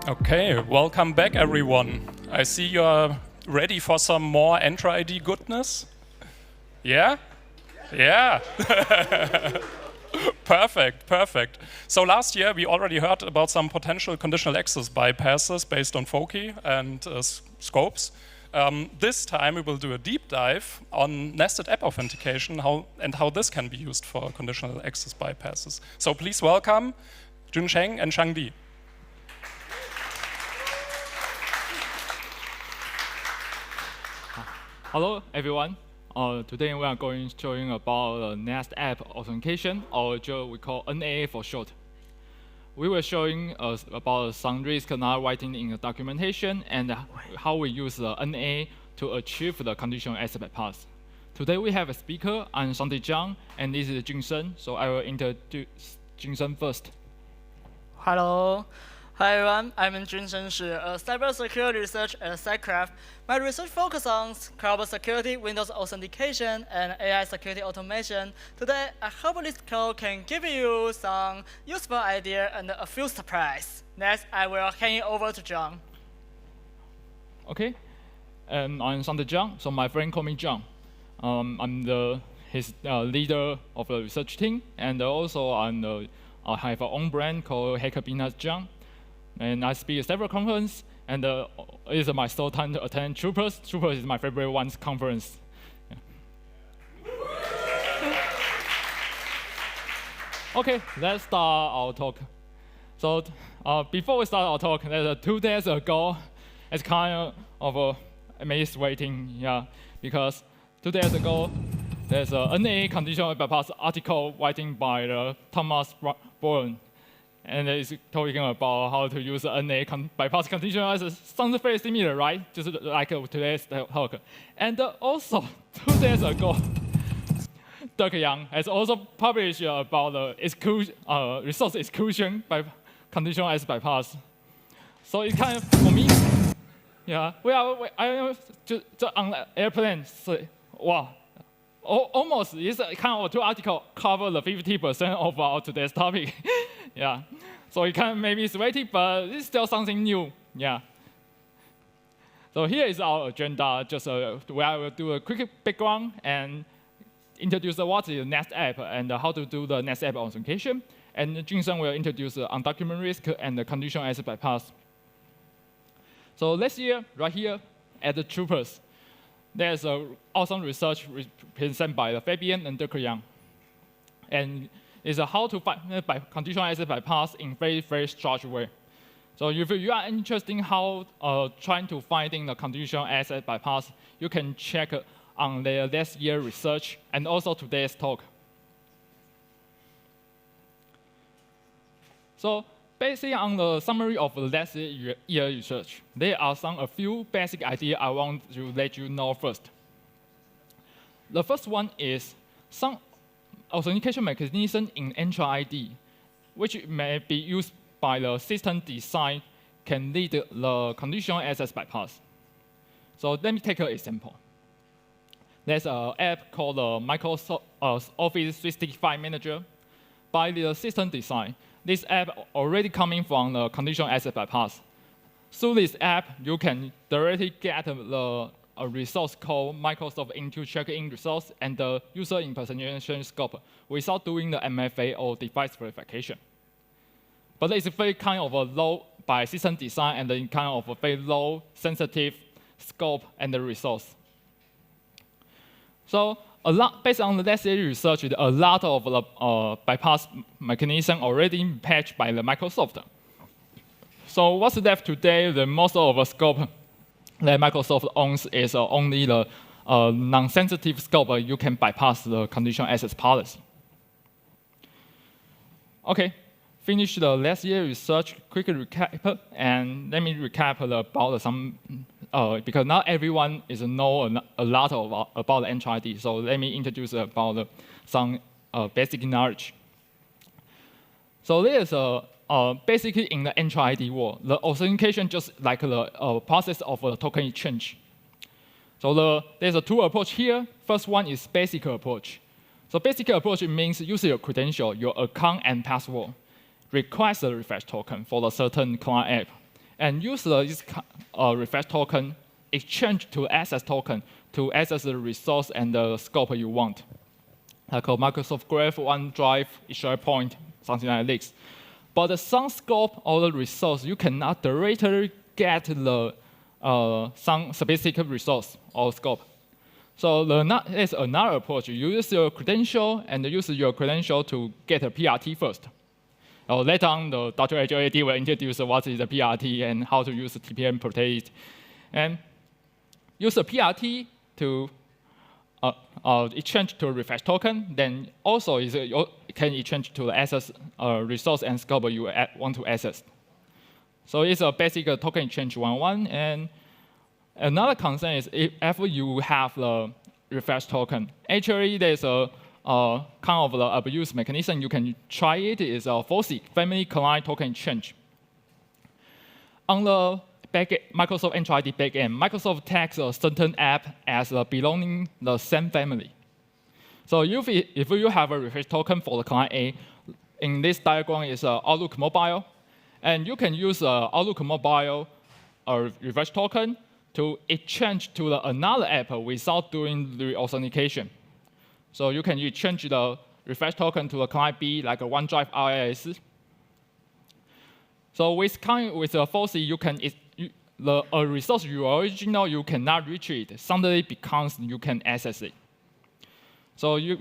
Okay, welcome back everyone. I see you're ready for some more Entra ID goodness. Yeah? Yeah. Perfect, perfect. So last year we already heard about some potential conditional access bypasses based on FOCI and scopes. This time we will do a deep dive on nested app authentication and how this can be used for conditional access bypasses. So please welcome Junsheng and Shangdi. Hello, everyone. Today we are going to show you about nested app authentication, or we call NAA for short. We were showing about some risk not writing in the documentation and how we use the NAA to achieve the conditional access bypass. Today we have a speaker. I'm Sandy Zhang, and this is Junsheng. So I will introduce Junsheng first. Hello. Hi everyone, I'm Junsheng Shi, a cybersecurity researcher at SiteCraft. My research focuses on cloud security, Windows authentication, and AI security automation. Today, I hope this code can give you some useful idea and a few surprises. Next, I will hand it over to John. Okay, I'm Sandy Zhang, so my friend call me John. I'm his leader of the research team, and also I have our own brand called Hackabina's John. And I speak at several conferences, and it is my sole time to attend Troopers. Troopers is my favorite one's conference. Yeah. Okay, let's start our talk. So before we start our talk, there's 2 days ago, it's kind of amazing waiting, yeah, because 2 days ago, there's a NAA conditional bypass article written by Thomas Bourne. And it's talking about how to use NAA bypass conditional access. Sounds very similar, right? Just like today's talk. And also, 2 days ago, Dirk Yang has also published about the resource exclusion by conditional access bypass. So it's kind of, for me, yeah, I am just on the airplane, so, wow. Almost, it's kind of 2 articles cover the 50% of our today's topic. Yeah, so it kind of maybe sweaty, but it's still something new. Yeah. So here is our agenda. Just where I will do a quick background and introduce what is the nested app and how to do the nested app authentication. And Junsheng will introduce the undocumented risk and the conditional access bypass. So last year, right here at the Troopers, there's awesome research presented by Fabian and Dirk Yang. And is how to find conditional access bypass in very, very structured way. So if you are interested in how trying to finding the conditional access bypass, you can check on the last year research and also today's talk. So based on the summary of the last year research, there are a few basic ideas I want to let you know first. The first one is some authentication mechanism in Entra ID, which may be used by the system design, can lead the conditional access bypass. So let me take an example. There's an app called Microsoft Office 365 Manager. By the system design, this app already coming from the conditional access bypass. Through this app, you can directly get a resource called Microsoft Intune check-in resource and the user impersonation scope without doing the MFA or device verification. But it's very kind of a low by system design and then kind of a very low sensitive scope and the resource. So based on the last year research, a lot of the bypass mechanism already patched by the Microsoft. So what's left today, the most of the scope that Microsoft owns is only the non-sensitive scope you can bypass the conditional access policy. Okay, finish the last year research, quick recap, and let me recap about some, because not everyone know a lot about the Entra ID, so let me introduce about some basic knowledge. So there's basically in the Entra ID world, the authentication just like the process of a token exchange. So there's a 2 approach here. First one is basic approach. So basic approach means using your credential, your account and password, request a refresh token for the certain client app, and use this refresh token exchange to access token to access the resource and the scope you want, like a Microsoft Graph, OneDrive, SharePoint, something like this. But some scope or the resource, you cannot directly get the some specific resource or scope. So there's another approach. You use your credential and use your credential to get a PRT first. Later on, the Dr. HOAD will introduce what is the PRT and how to use TPM protect. And use a PRT to exchange to a refresh token. Then also you can exchange to the access resource and scope you want to access. So it's a basic token exchange 1.1. And another concern is if you have the refresh token, actually there's a kind of the abuse mechanism. You can try it. Is a FOCI, Family Client Token Exchange. On the Microsoft Entra ID backend, Microsoft tags a certain app as belonging the same family. So if you have a refresh token for the client A, in this diagram is Outlook Mobile, and you can use Outlook Mobile refresh token to exchange to another app without doing the authentication. So you can exchange the refresh token to the client B, like a OneDrive RAS. So with a FOCI, you can a resource you original you cannot reach it suddenly becomes you can access it. So it's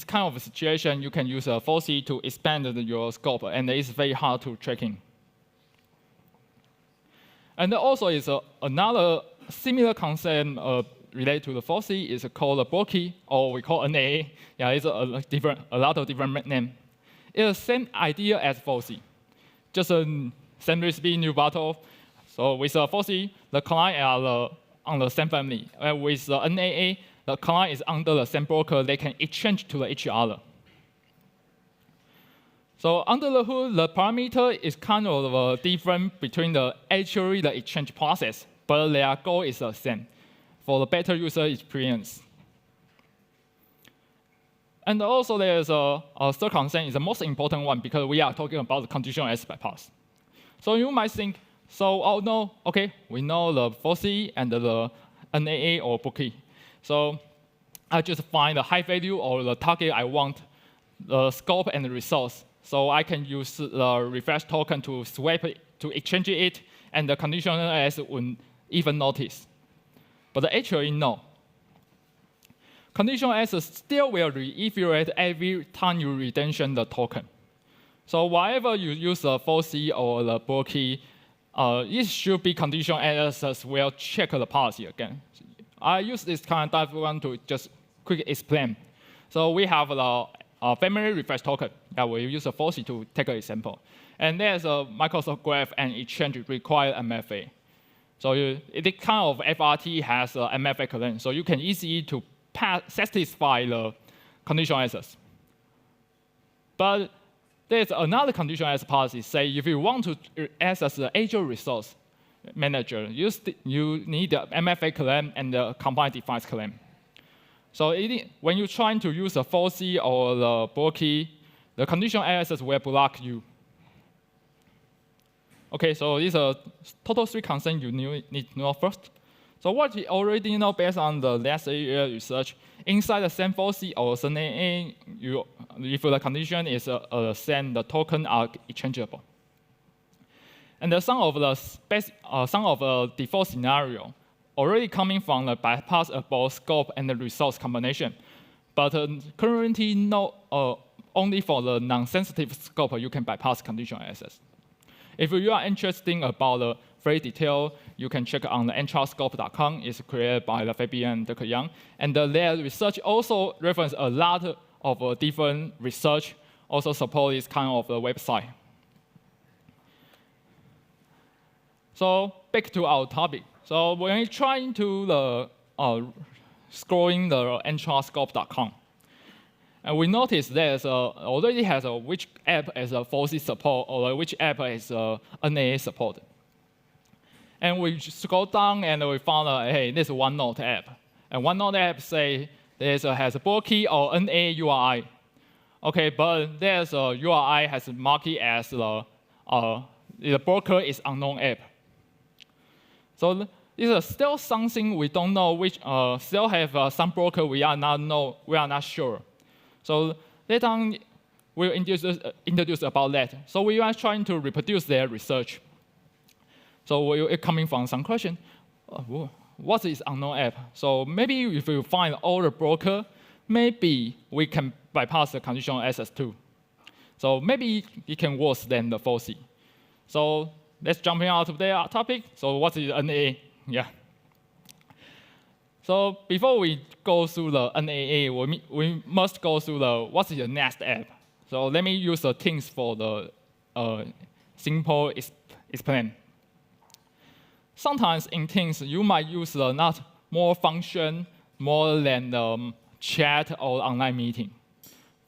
kind of a situation you can use a FOCI to expand your scope, and it's very hard to tracking. And also is another similar concept related to the FOCI is called BroCI, or we call NAA. Yeah, it's a lot of different name. It's the same idea as FOCI, just a same recipe, new bottle. So with the FOCI, the client are on the same family. And with the NAA, the client is under the same broker. They can exchange to each other. So under the hood, the parameter is kind of different between the exchange process, but their goal is the same for the better user experience. And also there's a third concern is the most important one because we are talking about the conditional access bypass. So you might think, oh no, okay, we know the FOCI and the NAA or BroCI. So I just find the high value or the target I want, the scope and the resource. So I can use the refresh token to swap it, to exchange it, and the conditional access will even notice. But actually, no. Conditional access still will reiterate every time you redemption the token. So whenever you use the FOCI or the BroCI, it should be conditional access will check the policy again. I use this kind of diagram to just quickly explain. So we have the family refresh token that we use a FOCI to take an example. And there's a Microsoft Graph and exchange require MFA. So it kind of FRT has a MFA claim. So you can easily to satisfy the conditional access. But there's another conditional access policy. Say if you want to access the Azure resource manager, you need the MFA claim and the combined device claim. So when you're trying to use a FOCI or the BroCI, the conditional access will block you. Okay, so these are total 3 concerns you need to know first. So what you already know based on the last year research, inside the same FOCI or NAA, if the condition is same, the token are exchangeable. And some of the default scenario already coming from the bypass about scope and the resource combination. But currently, only for the non-sensitive scope, you can bypass conditional access. If you are interested about the very detail, you can check on the entrascope.com. It's created by the Fabian and Dr. Yang. And their research also reference a lot of different research, also support this kind of website. So back to our topic. So when you're trying to scrolling the entrascope.com, and we notice there's already has which app has a FOCI support or which app has NAA support. And we scroll down and we found, hey, this is OneNote app. And OneNote app say has a BroCI or NAA URI. Okay, but there's a URI has marked as the the broker is unknown app. So this is still something we don't know, which still have some broker we are not sure. So later on, we'll introduce about that. So we are trying to reproduce their research. So we're coming from some question, what is unknown app? So maybe if you find all the broker, maybe we can bypass the conditional access too. So maybe it can worse than the FOCI. So let's jump out of the topic. So what is NAA? Yeah. So before we go through the NAA, we must go through what is the next app. So let me use the things for the simple explain. Sometimes in things, you might use not more function more than the chat or online meeting.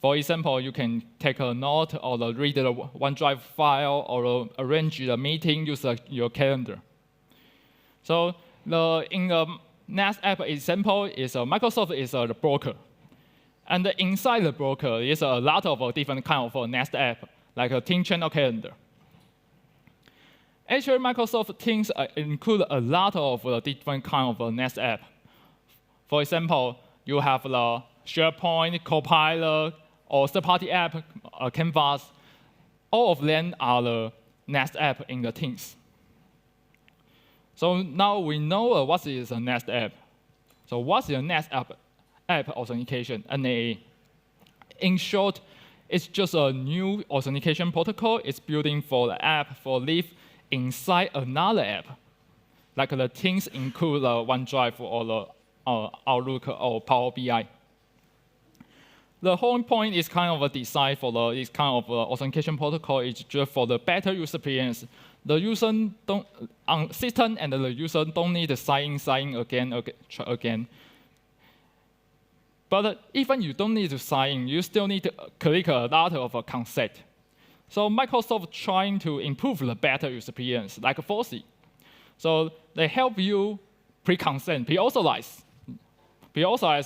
For example, you can take a note or read the OneDrive file or arrange the meeting, use your calendar. So in the Nest app example, Microsoft is the broker. And inside the broker is a lot of different kind of Nest app, like a team channel calendar. Actually, Microsoft Teams include a lot of different kind of Nest app. For example, you have the SharePoint, Copilot, or third-party app, Canvas. All of them are the Nest app in the Teams. So now we know what is a Nest app. So what's the Nest app authentication, NAA? In short, it's just a new authentication protocol. It's building for the app for live inside another app. Like the things include OneDrive or the Outlook or Power BI. The whole point is kind of a design for this kind of authentication protocol. It's just for the better user experience. The user system and the user don't need to sign in again. But even you don't need to sign in, you still need to click a lot of consent. So Microsoft trying to improve the better user experience, like FOCI. So they help you pre-consent, pre-authorize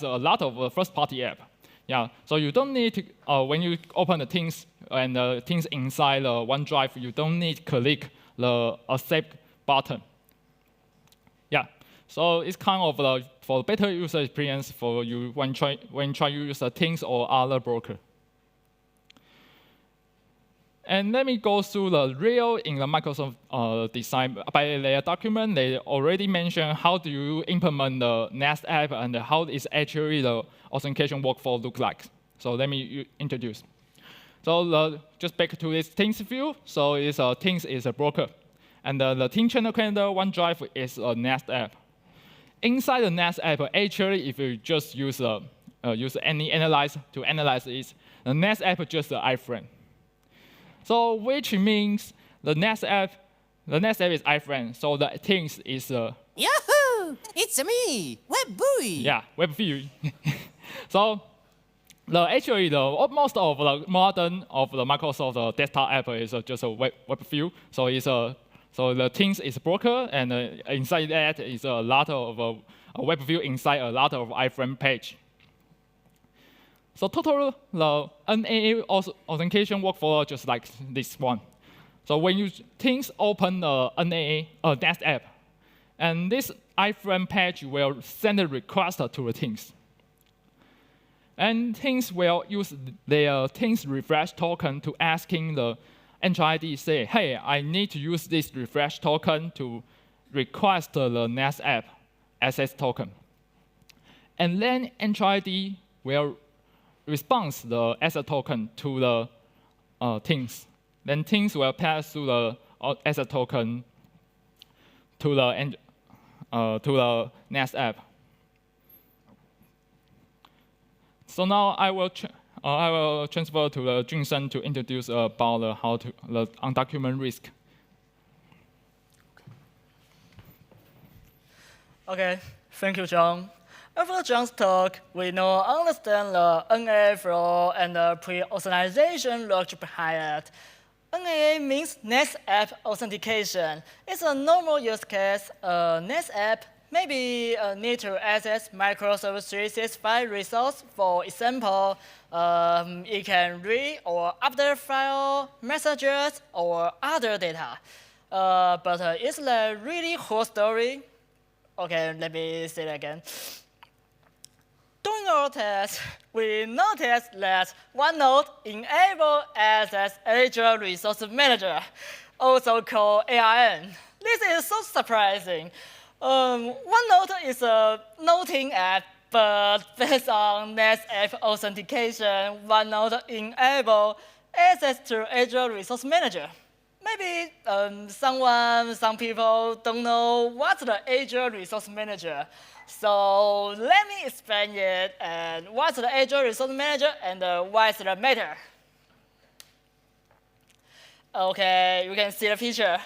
a lot of first-party app. Yeah, so you don't need to, when you open the things and the things inside the OneDrive, you don't need to click the accept button. Yeah, so it's kind of for better user experience for you when try to use things or other broker. And let me go through the real in the Microsoft design. By their document, they already mentioned how do you implement the Nest app and how is actually the authentication workflow look like. So let me introduce. So just back to this Teams view. So Teams is a broker. And the Team Channel Calendar OneDrive is a Nest app. Inside the Nest app, actually, if you just use any analyze to analyze it, the Nest app just the iframe. So which means the Nest app is iframe. So the things is Yahoo! It's me, WebBuoy. Yeah, WebView. So actually most of the modern of the Microsoft desktop app is just a WebView. So so the things is broker, and inside that is a lot of a WebView inside a lot of iframe page. So total, the NAA authentication workflow just like this one. So when you things open the NAA Nest app, and this iframe page will send a request to the things. And things will use their things refresh token to asking the entry ID, say, hey, I need to use this refresh token to request the Nest app access token. And then entry ID will response the asset token to the things. Then things will pass through the asset token to the Nest app. So now I will transfer to Junsen to introduce about the undocumented risk. Okay, thank you, John. After John's talk, we now understand the NAA flow and the pre-authorization logic behind it. NAA means Nest App Authentication. It's a normal use case. A Nest App maybe need to access Microsoft 365 resource. For example, it can read or update file, messages, or other data. But it's a really whole story. Okay, let me say it again. During our test, we noticed that OneNote enables access Azure Resource Manager, also called ARM. This is so surprising. OneNote is a noting app, but based on NetApp authentication, OneNote enables access to Azure Resource Manager. Maybe some people don't know what's the Azure Resource Manager. So let me explain it and what's the Azure Resource Manager and why is it matter. Okay, you can see the picture.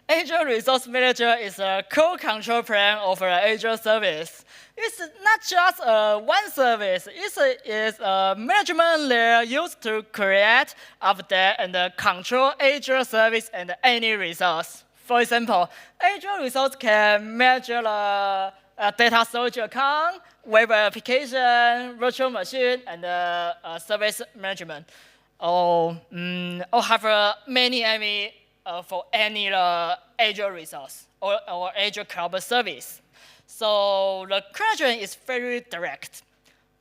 Azure Resource Manager is a core control plane of an Azure service. It's not just one service. It's a management layer used to create, update, and control Azure service and any resource. For example, Azure resource can measure the data storage account, web application, virtual machine, and service management. Or have many for any Azure resource or Azure cloud service. So the question is very direct.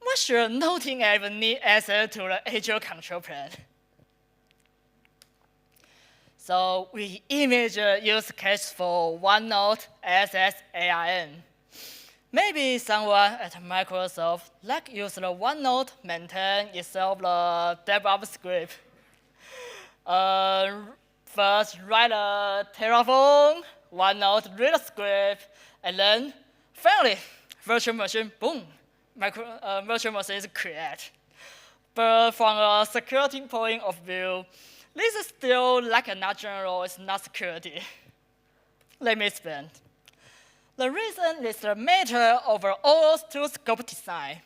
Why should noting app need access to the Azure control plane? So we image a use case for OneNote access ARM. Maybe someone at Microsoft use the OneNote maintain itself the DevOps script. First, write a Terraform, OneNote read a script, and then finally, virtual machine, boom, virtual machine is created. But from a security point of view, this is still not general, it's not security. Let me explain. The reason is the matter of OAuth2 scope design.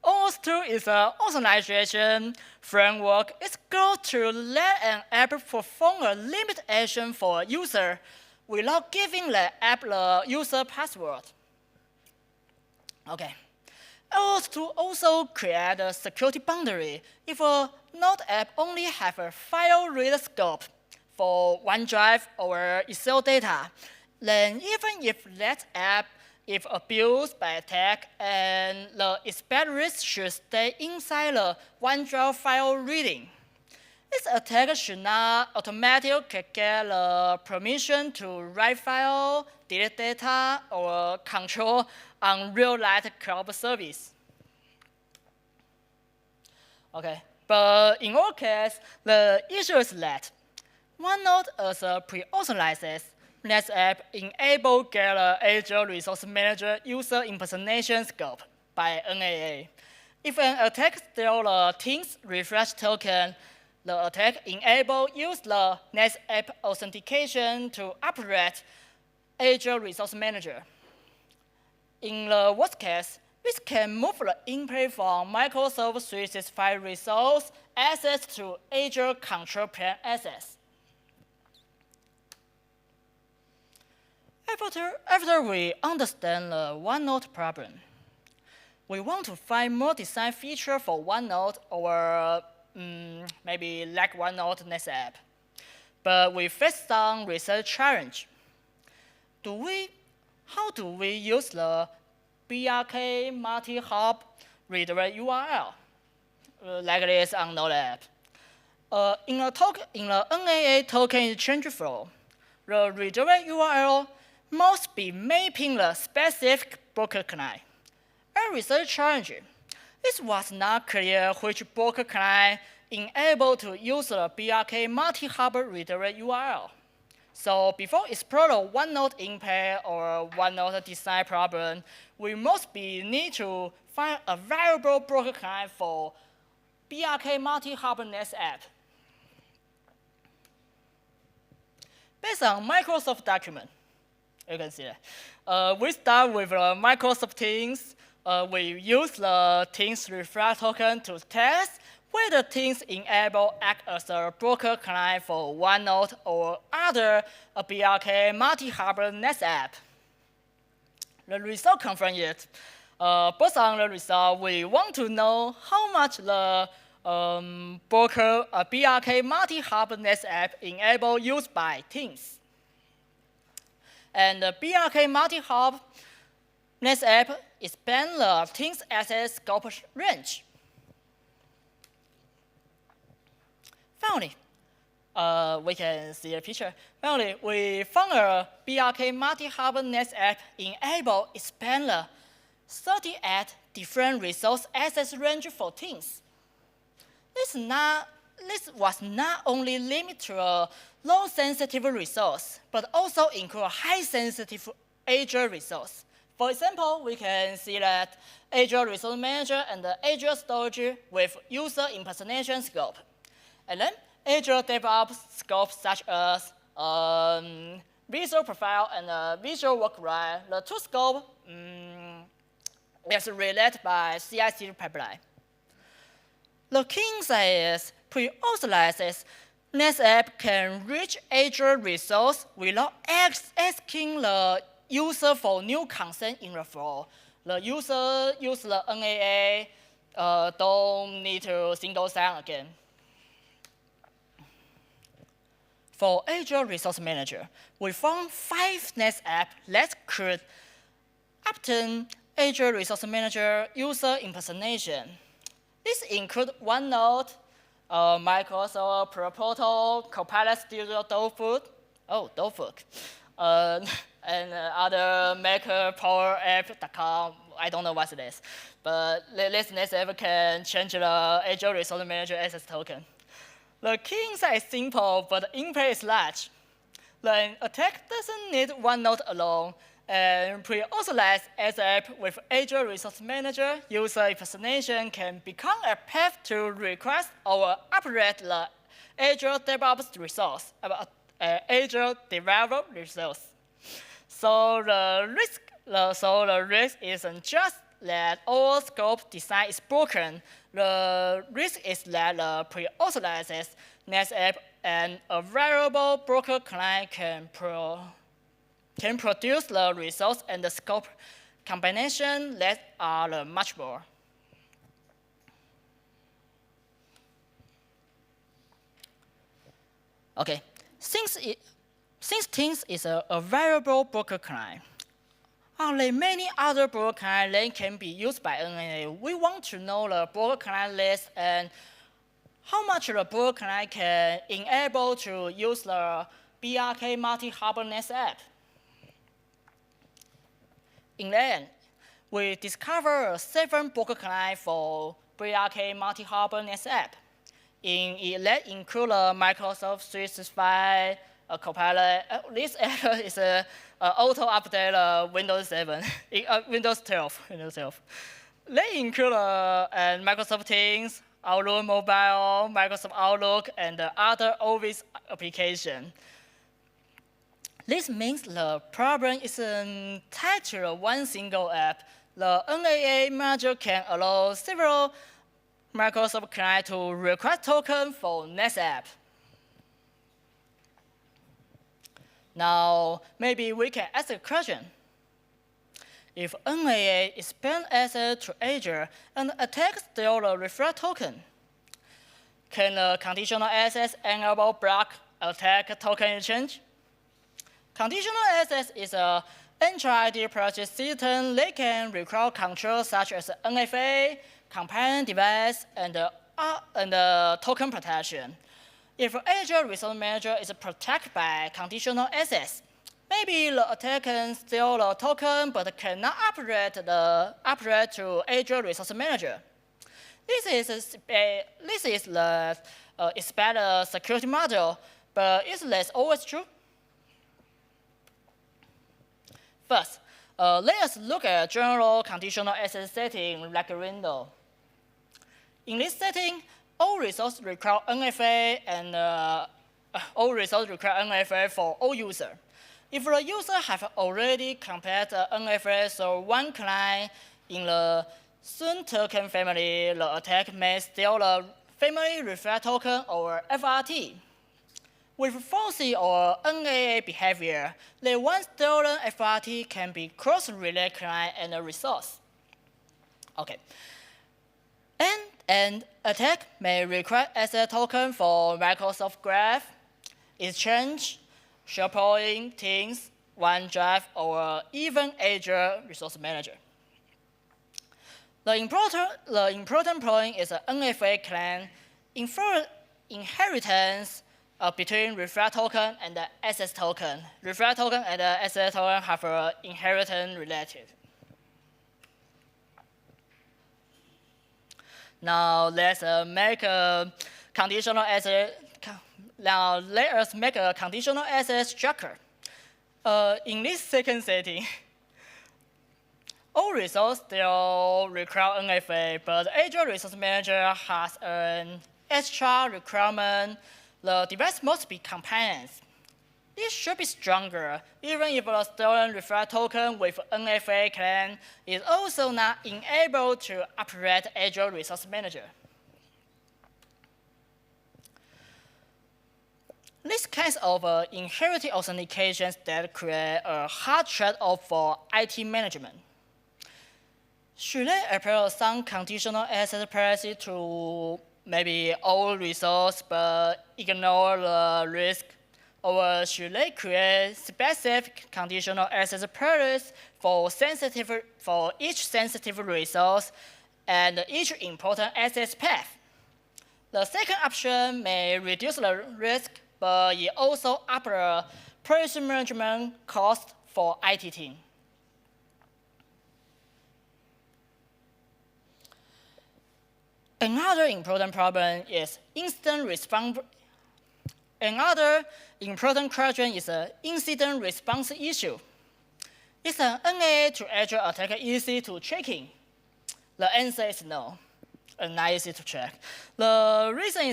OAuth2 is an authorization framework. Its goal to let an app perform a limit action for a user without giving the app the user password. Okay. OAuth2 also create a security boundary. If a Node app only have a file read scope for OneDrive or Excel data, then even if that app is abused by attack and the expected risk should stay inside the OneDrive file reading, this attack should not automatically get the permission to write file, delete data, or control on real-life cloud service. Okay, but in our case, the issue is that OneNote as a pre-authorized NetApp enable get the Azure Resource Manager user impersonation scope by NAA. If an attack steals the Teams refresh token, the attack enable use the NetApp authentication to operate Azure Resource Manager. In the worst case, this can move the in-play from Microsoft 365 resource access to Azure control plane access. After we understand the OneNote problem, we want to find more design feature for OneNote or maybe like OneNote NetApp. But we face some research challenge. How do we use the BRK multi-hop redirect URL like this on Node app? In the NAA token exchange flow, the redirect URL must be mapping the specific broker client. A research challenge. It was not clear which broker client enabled to use the BRK multi-hop redirect URL. So before explore the OneNote impact or OneNote design problem, we must need to find a viable broker client for BRK multi-hop NetApp. Based on Microsoft document, you can see that. We start with Microsoft Teams. We use the Teams refresh token to test whether Teams enable act as a broker client for OneNote or other BRK multi-hop NetApp. the result confirm it. Based on the result, we want to know how much the broker BRK multi-hub Nest app enable use by teams. And the BRK multi-hub Nest app expand the team's access scope range. Finally, we can see a picture. Finally, we found a BRK multi-hub Nest app enable expand the 38 different resource access range for teams. This was not only limited to a low-sensitive resource, but also include a high-sensitive Azure resource. For example, we can see that Azure Resource Manager and the Azure Storage with user impersonation scope. And then Azure DevOps scope such as visual profile and visual workaround. The two scope is related by CI/CD pipeline. The king says pre-authorizes Nest app can reach Azure resource without asking the user for new consent in the flow. The user use the NAA, don't need to single sign again. For Azure Resource Manager, we found 5 Nest apps that could obtain Azure Resource Manager user impersonation. This include OneNote, Microsoft Proportal, Copilot Studio Dofu, and other Maker Power App.com. I don't know what it is, but this Nest app can change the Azure Resource Manager access token. The key inside is simple, but the impact is large. The attack doesn't need OneNote alone, and pre-authorized as app with Azure Resource Manager user impersonation can become a path to request or upgrade the Azure DevOps resource, Azure developed resource. So the risk isn't just that all scope design is broken. The risk is that the pre-authorized Nest app and a variable broker client can produce the resource and the scope combination that are much more. Okay, since Teams is a variable broker client, are there many other broker clients that can be used by NAA? We want to know the broker client list and how much the broker client can enable to use the BRK multi-hub Nest app. In the end, we discovered 7 broker clients for BRK multi-hub Nest app. That include Microsoft 365, Copilot. This app is auto update Windows 7, Windows 12. They include Microsoft Teams, Outlook Mobile, Microsoft Outlook, and other Office applications. This means the problem isn't tied to one single app. The NAA module can allow several Microsoft clients to request tokens for Nest app. Now, maybe we can ask a question. If NAA expand access to Azure and attack steal the referral token, can the conditional access enable block attack token exchange? Conditional access is an intra-ID project system that can require controls such as NFA, companion device, and token protection. If Azure Resource Manager is protected by conditional access, maybe the attacker can steal the token but cannot upgrade to Azure Resource Manager. This is the expected security model, but is this always true? First, let us look at general conditional access setting like a window. In this setting, all resources require NFA and for all users. If the user have already compared the NFA to one client in the soon token family, the attack may steal the family referral token or FRT. With FOCI or NAA behavior, the one stolen FRT can be cross-relate client and a resource. Okay. And an attack may require asset token for Microsoft Graph, Exchange, SharePoint, Teams, OneDrive, or even Azure Resource Manager. The important point is an NFA claim inheritance between reflect token and the access token. Reflect token and the access token have an inheritance related. Now let's make a conditional access. Now let us make a conditional access structure. In this second setting, all resources still require NFA, but Azure Resource Manager has an extra requirement. The device must be compliant. This should be stronger, even if the stolen reflect token with NFA claim is also not enabled to operate Azure Resource Manager. This case of inherited authentications that create a hard trade-off for IT management. Should they apply some conditional access policy to maybe all resources but ignore the risk? Or should they create specific conditional access policies for each sensitive resource and each important access path? The second option may reduce the risk, but it also up the policy management cost for IT team. Another important problem is instant response. Another important question is an incident response issue. Is an NAA to Azure attack easy to checking? The answer is no, and not easy to check. The reason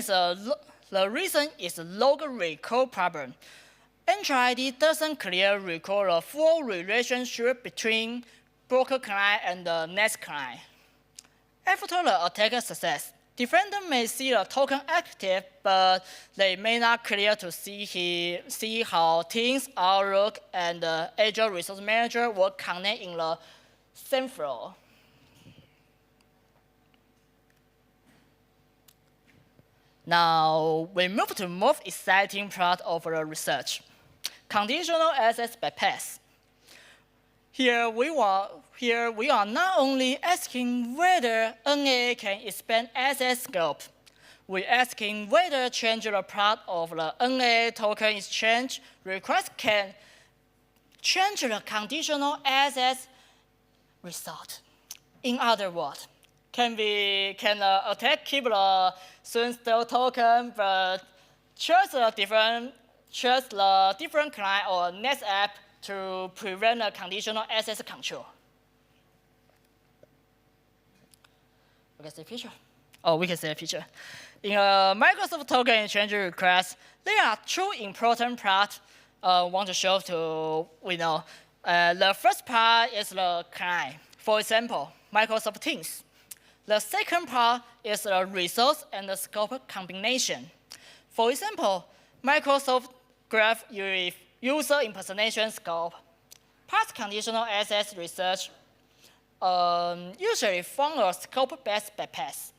is log recall problem. Entry ID doesn't clearly recall the full relationship between broker client and the next client. After the attack success, defender may see the token active, but they may not clear to see how Teams, Outlook, and the Azure Resource Manager will connect in the same flow. Now, we move to the most exciting part of the research, conditional access bypass. Here we are not only asking whether NAA can expand access scope, we're asking whether change the part of the NAA token exchange request can change the conditional access result. In other words, can the attack keep the stole token but choose the different client or next app to prevent a conditional access control? We can see a picture. Oh, we can see a picture. In a Microsoft token exchange request, there are two important parts I want to show to we know. The first part is the client. For example, Microsoft Teams. The second part is the resource and the scope combination. For example, Microsoft Graph user impersonation scope. Past conditional access research usually found a scope-based bypass.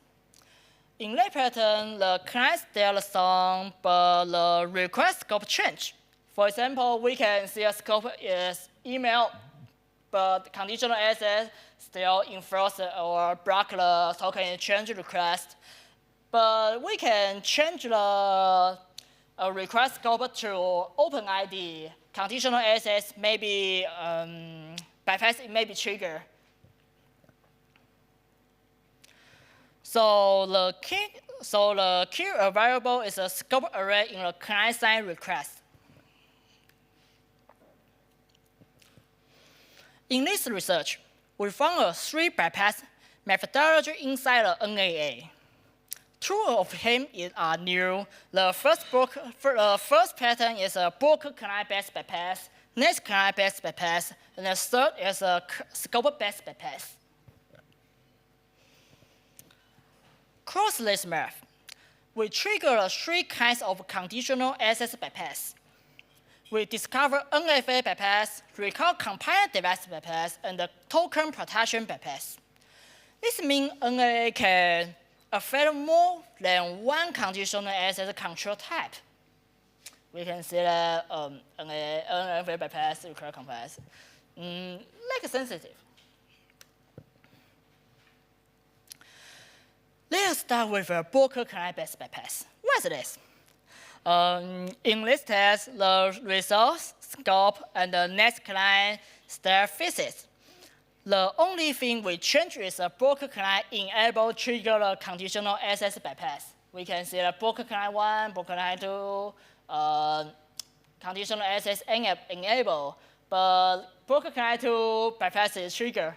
In that pattern, the client still some, but the request scope change. For example, we can see a scope is email, but conditional access still enforce or block the token exchange request. But we can change the request scope to OpenID. Conditional access maybe bypass may be triggered. So the key variable is a scope array in the client-side request. In this research, we found 3 bypass methodology inside the NAA. 2 of them are new. The first pattern is a broker client-based bypass, next client-based bypass, and the third is a scope-based bypass. Cross-list math. we trigger 3 kinds of conditional access bypass. We discover NFA bypass, recall compliant device bypass, and the token protection bypass. This means NAA can affect more than one conditional access control type. We can see that NFA bypass, recall compliance, like sensitive. Let's start with a broker client-based bypass. What is this? In this test, the resource, scope, and the next client stay fixed. The only thing we change is the broker client enable trigger the conditional access bypass. We can see the broker client 1, broker client 2, conditional access enable, but broker client 2 bypass is trigger.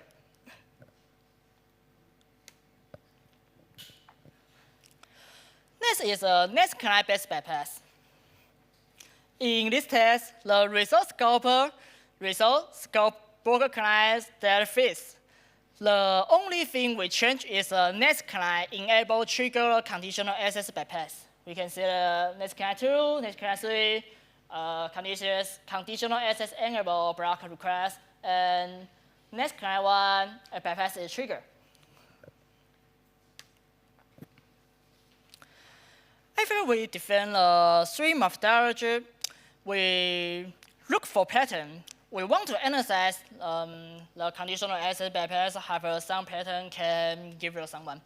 Next is a next client-based bypass. In this test, the resource scope broker client stay fixed. The only thing we change is the next client enable trigger conditional access bypass. We can see the next client 2, next client 3, conditional access enable block request, and next client 1 a bypass is trigger. After we define the 3 methodologies, we look for pattern. We want to analyze the conditional access bypass have some pattern can give you someone.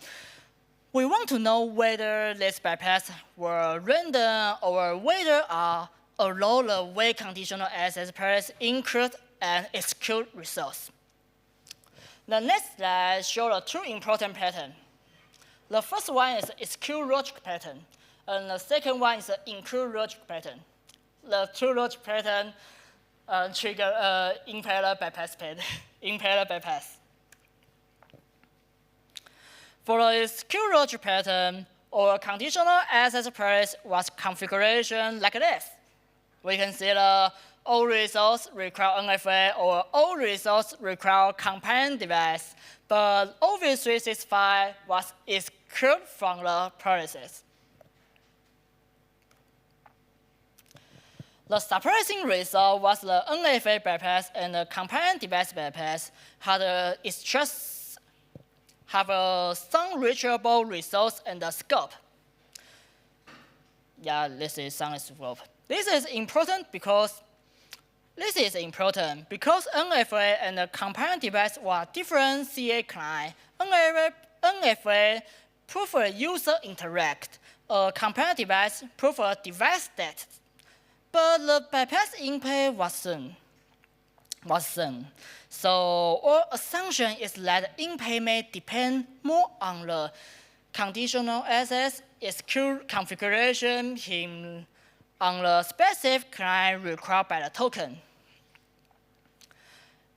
We want to know whether this bypass were random or whether allow the way conditional access pairs include and execute resource. The next slide shows the 2 important patterns. The first one is execute logic pattern, and the second one is the include logic pattern. The 2 logic patterns trigger in-parallel bypass. For the execute logic pattern, our conditional access pairs was configuration like this. We can see the all resource require NFA or all resource require compliant device, but OV365 was excluded from the process. The surprising result was the NFA bypass and the compliant device bypass had some reachable resource and the scope. Yeah, this is some scope. This is important because NFA and the compliant device were different CA client. NFA prefer user interact. A compliant device prefer device state. But the bypass in-pay wasn't. So our assumption is that in-pay may depend more on the conditional access execute configuration on the specific client required by the token.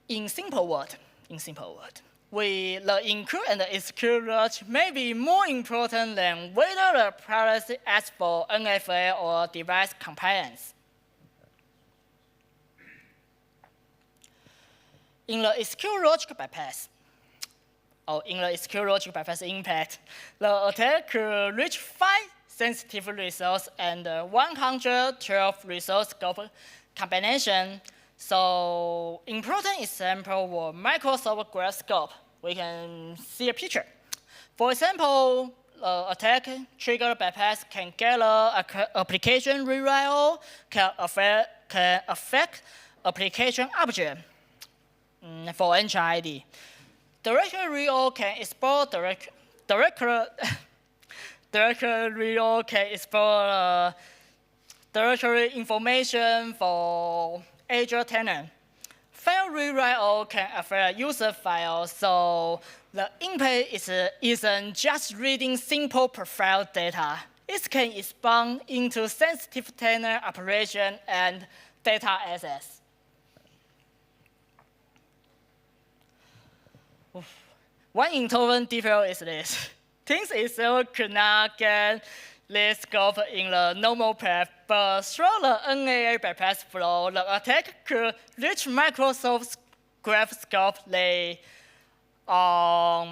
In simple word, the include and the execute logic may be more important than whether the policy asks for NFA or device compliance. In the execute logic bypass, impact, the attack could reach 5 sensitive resource and 112 resource scope combination. So important example were Microsoft Graph scope. We can see a picture. For example, attack trigger bypass can get an application rewrite, can affect application object. For NHID, directory read can explore directory information for Azure tenant. File rewrite can affect user files, so the in-pay isn't just reading simple profile data. It can expand into sensitive tenant operation and data access. One important detail is this. Things itself could not get this scope in the normal path, but through the NAA bypass flow, the attack could reach Microsoft's Graph scope they are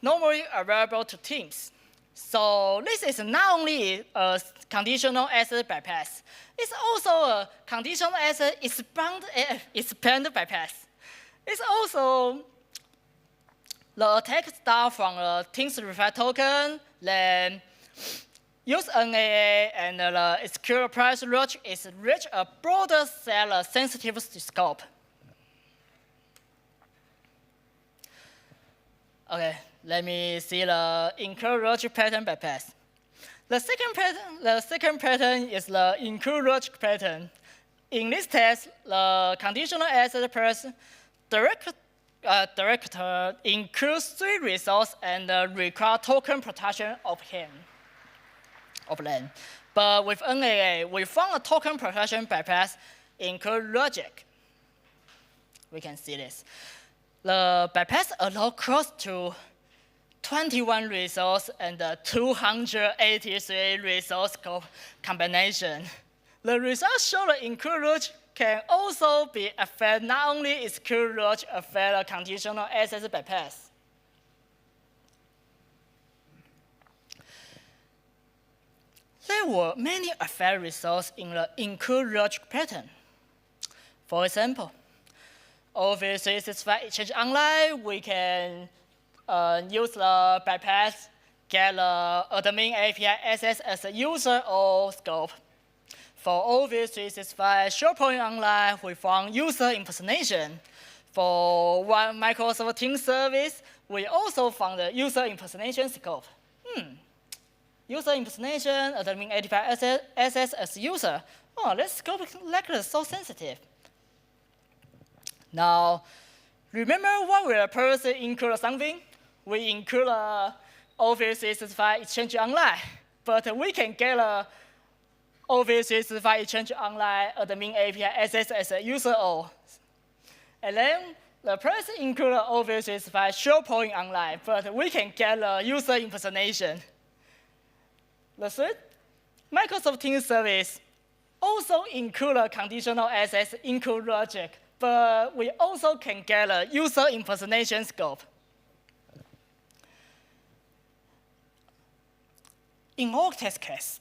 normally available to teams. So this is not only a conditional access bypass, it's also a conditional access expand bypass. It's also the attack starts from the things refer token, then use NAA and the execute price logic is reach a broader set sensitive scope. Okay, let me see the include logic pattern bypass. The second pattern is the include logic pattern. In this test, the conditional access person director includes 3 resources and require token protection of them. But with NAA, we found a token protection bypass include logic. We can see this. The bypass allows close to 21 resource and 283 resource scope combination. The results show the include logic can also be affect not only execute logic affect the conditional access bypass. There were many affect results in the include logic pattern. For example, Office 365 Exchange Online, we can use the bypass, get the admin API access as a user or scope. For Office 365 SharePoint Online, we found user impersonation. For one Microsoft Teams service, we also found the user impersonation scope. User impersonation, admin API access as user. Oh, this scope is so sensitive. Now, remember what we purposely include something? We include Office 365 Exchange Online, but we can get Office 365 Exchange Online admin API access as a user O. And then the person include Office 365 SharePoint Online, but we can get the user impersonation. The third, Microsoft Teams service also include a conditional access include logic, but we also can get a user impersonation scope. In all test cases,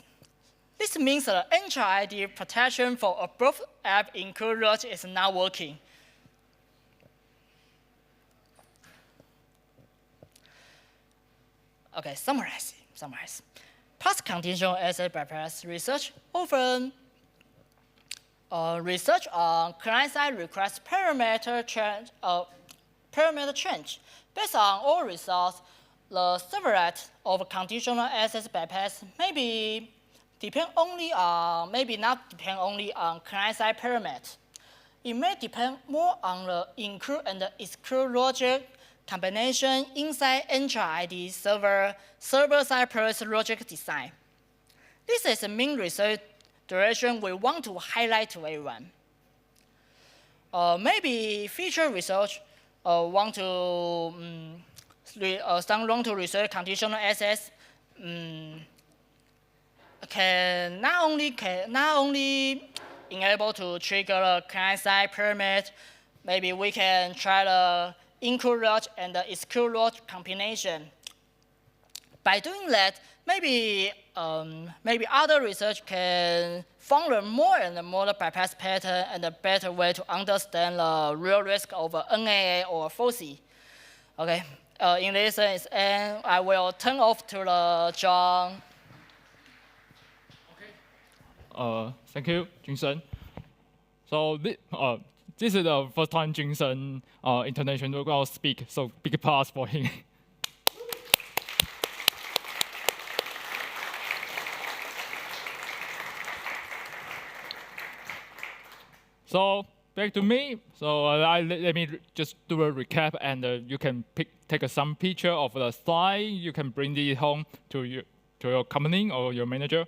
this means the entry ID protection for a both app include logic is not working. Okay, summarize. Past conditional access bypass research often research on client-side request parameter change. Based on all results, the severity of conditional access bypass maybe not depend only on client-side parameter. It may depend more on the include and exclude logic combination inside entry ID server-side privilege logic design. This is the main research direction we want to highlight to everyone. Maybe future research want to research conditional access can not only enable to trigger the client-side parameter. Maybe we can try the include logic and the exclude logic combination. By doing that, maybe other research can find more and more bypass pattern and a better way to understand the real risk of NAA or FOCI. Okay, in this sense, and I will turn off to the John. Okay. Thank you, Junsen. So this is the first time Junsen international speak, so big applause for him. So back to me. So let me just do a recap, and you can take some picture of the slide. You can bring it home to your company or your manager.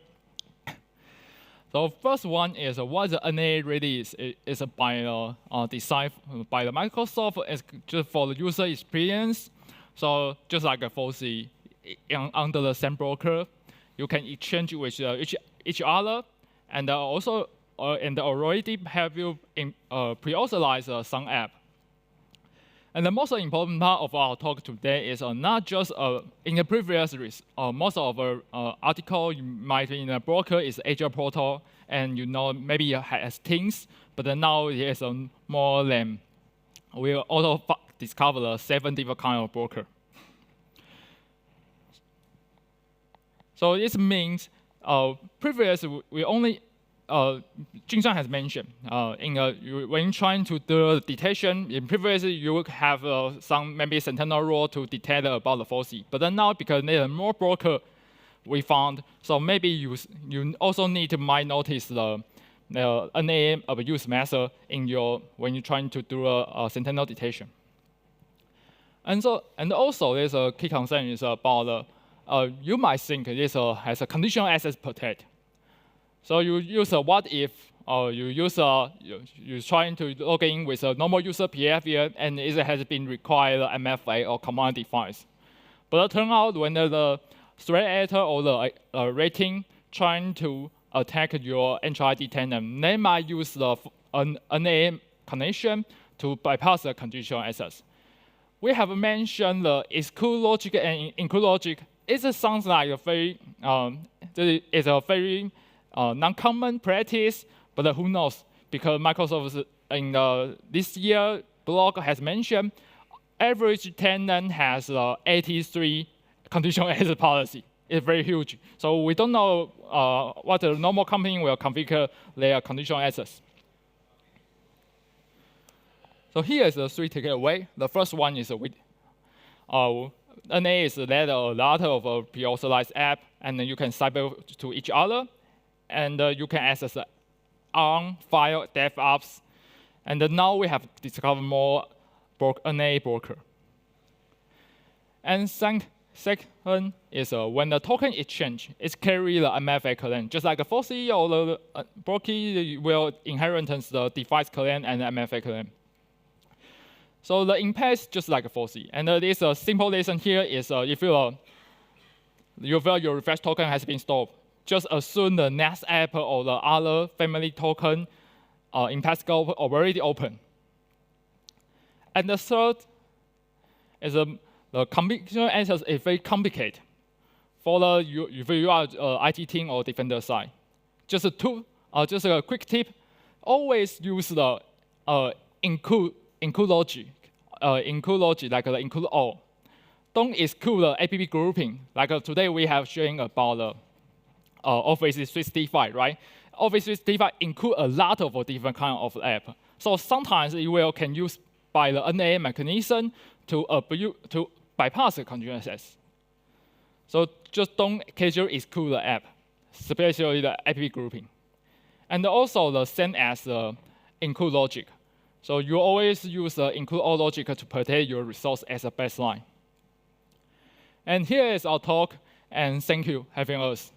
So first one is what the NAA release is by design by the Microsoft as just for the user experience. So just like a FOCI under the same broker, you can exchange with each other, and also and already have you pre-authorized some app. And the most important part of our talk today is not just in the previous most of our article you might be in a broker is Azure Portal, and maybe it has things, but then now it is more than we also discovered 7 different kind of broker. So this means previously we only Junshan has mentioned when trying to do detection, in previously you would have some maybe Sentinel rule to detect about the FOCI. But then now, because there are more broker we found, so maybe you also need to might notice the NA abuse method when you're trying to do a Sentinel detection. And also there's a key concern is about you might think this has a conditional access protect. So you use what if you're trying to log in with a normal user behavior and it has been required MFA or command defined. But it turns out when the threat actor or the rating trying to attack your entry tenant, they might use the NA connection to bypass the conditional access. We have mentioned the exclude logic and include logic. It sounds like a very non-common practice, but who knows? Because Microsoft in this year blog has mentioned average tenant has 83 conditional access policy. It's very huge. So we don't know what a normal company will configure their conditional access. So here is the 3 takeaway. The first one is NA is that a lot of pre-authorized app, and then you can cyber to each other, and you can access the ARM file DevOps. And now we have discovered more NA broker. And second is when the token exchange is carry the MFA claim, just like a FOCI or the BroCI will inherit the device claim and the MFA claim. So the impact is just like a FOCI. And this simple lesson here is if you feel your refresh token has been stopped, just assume the next app or the other family token impact scope already open. And the third is the conditional access is very complicated for if you are IT team or defender side. Just a quick tip: always use the include logic, like the include all. Don't exclude the app grouping. Like today we have sharing about Office 365, right? Office 365 include a lot of different kind of app. So sometimes you can use by the NA mechanism to bypass the conditional access. So just don't casually exclude the app, especially the app grouping. And also the same as the include logic. So you always use the include all logic to protect your resource as a baseline. And here is our talk, and thank you for having us.